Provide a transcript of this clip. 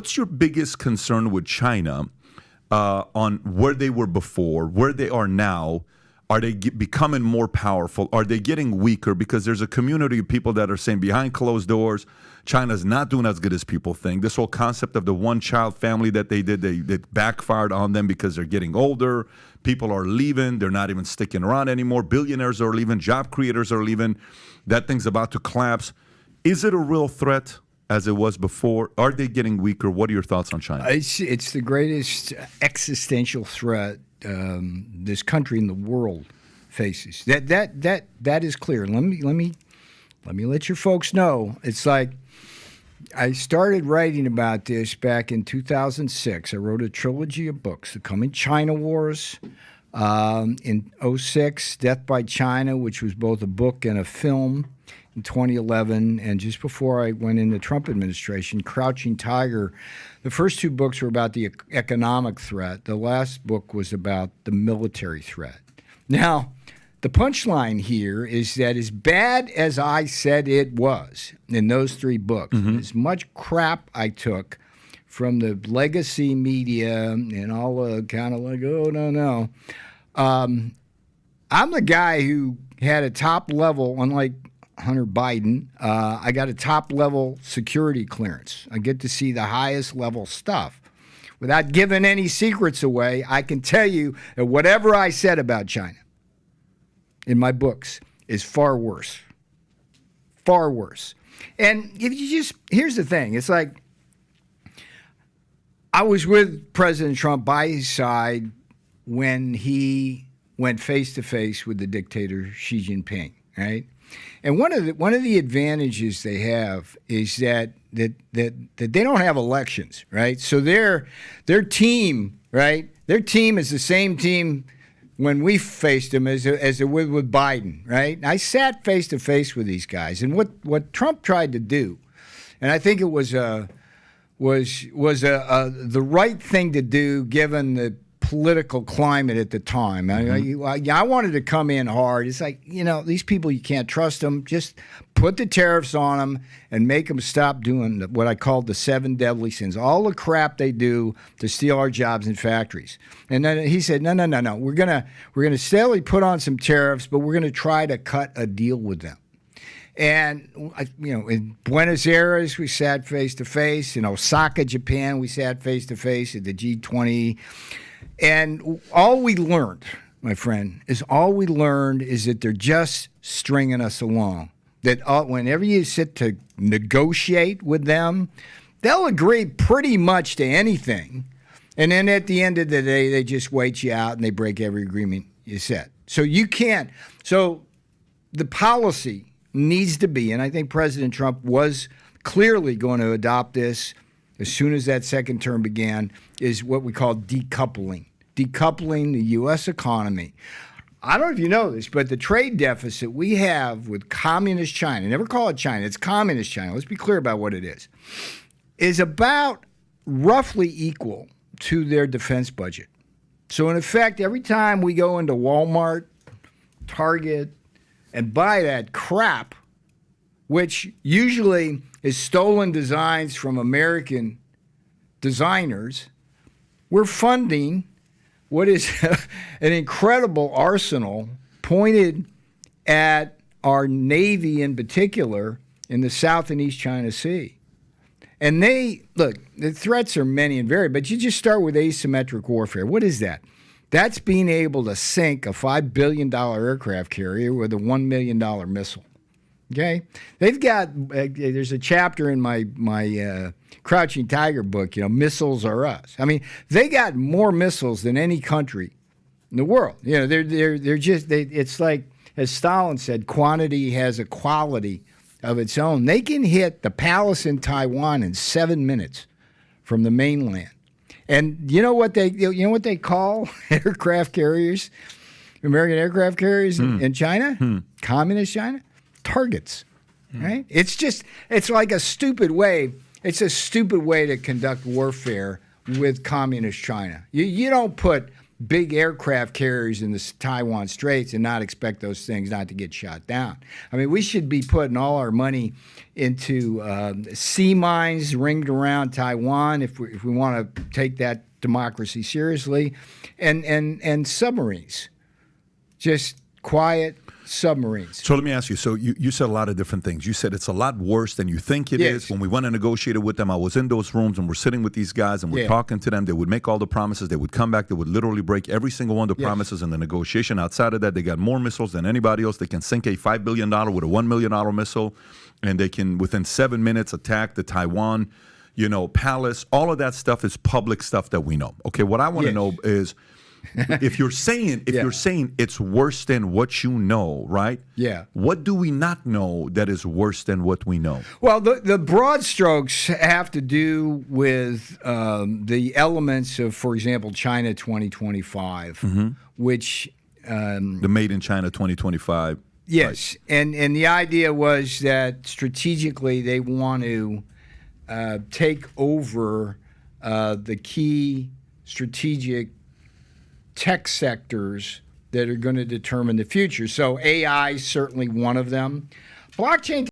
What's your biggest concern with China on where they were before, where they are now? Are they becoming more powerful? Are they getting weaker? Because there's a community of people that are saying behind closed doors, China's not doing as good as people think. This whole concept of the one-child family that they did, they backfired on them because they're getting older. People are leaving. They're not even sticking around anymore. Billionaires are leaving. Job creators are leaving. That thing's about to collapse. Is it a real threat as it was before? Are they getting weaker? What are your thoughts on China? It's the greatest existential threat this country in the world faces. That is clear. Let me let your folks know. It's like I started writing about this back in 2006. I wrote a trilogy of books: The Coming China Wars, in 2006, Death by China, which was both a book and a film, in 2011, and just before I went in the Trump administration, Crouching Tiger. The first two books were about the economic threat. The last book was about the military threat. Now, the punchline here is that as bad as I said it was in those three books, as much crap I took from the legacy media and all the kind of like, oh, no. I'm the guy who had a top level, unlike Hunter Biden, I got a top-level security clearance. I get to see the highest level stuff. Without giving any secrets away, I can tell you that whatever I said about China in my books is far worse. Far worse. And if you just, here's the thing. It's like I was with President Trump by his side when he went face-to-face with the dictator Xi Jinping, right? And one of the advantages they have is that they don't have elections, right? So their team, right? Their team is the same team when we faced them as it was with Biden, right? And I sat face to face with these guys, and what Trump tried to do, and I think it was the right thing to do given the political climate at the time. I wanted to come in hard. It's like, these people, you can't trust them. Just put the tariffs on them and make them stop doing what I called the 7 deadly sins, all the crap they do to steal our jobs in factories. And then he said, no. We're gonna steadily put on some tariffs, but we're gonna try to cut a deal with them. And, in Buenos Aires, we sat face to face. In Osaka, Japan, we sat face to face at the G20. And all we learned, my friend, is that they're just stringing us along. That whenever you sit to negotiate with them, they'll agree pretty much to anything. And then at the end of the day, they just wait you out and they break every agreement you set. So you can't. So the policy needs to be, and I think President Trump was clearly going to adopt this as soon as that second term began, is what we call decoupling the U.S. economy. I don't know if you know this, but the trade deficit we have with communist China, never call it China, it's communist China, let's be clear about what it is about roughly equal to their defense budget. So in effect, every time we go into Walmart, Target, and buy that crap, which usually is stolen designs from American designers, we're funding what is an incredible arsenal pointed at our Navy in particular in the South and East China Sea. And the threats are many and varied, but you just start with asymmetric warfare. What is that? That's being able to sink a $5 billion aircraft carrier with a $1 million missile. Okay? They've got, there's a chapter in my Crouching Tiger book, missiles are us. I mean, they got more missiles than any country in the world. It's like, as Stalin said, quantity has a quality of its own. They can hit the palace in Taiwan in 7 minutes from the mainland. And you know what they call aircraft carriers, American aircraft carriers in China, communist China? Targets, right? It's like a stupid way. It's a stupid way to conduct warfare with communist China. You don't put big aircraft carriers in the Taiwan Straits and not expect those things not to get shot down. I mean, we should be putting all our money into sea mines ringed around Taiwan if we want to take that democracy seriously, and submarines, just quiet submarines. So let me ask you. So you said a lot of different things. You said it's a lot worse than you think it is. When we went and negotiated with them, I was in those rooms and we're sitting with these guys and we're talking to them. They would make all the promises. They would come back. They would literally break every single one of the promises in the negotiation. Outside of that, they got more missiles than anybody else. They can sink a $5 billion with a $1 million missile, and they can, within 7 minutes, attack the Taiwan, palace. All of that stuff is public stuff that we know. Okay, what I want to know is, if you're saying it's worse than what you know, right? Yeah. What do we not know that is worse than what we know? Well, the broad strokes have to do with the elements of, for example, China 2025, which the Made in China 2025. Yes, right. And the idea was that strategically they want to take over the key strategic tech sectors that are going to determine the future. So AI is certainly one of them. Blockchain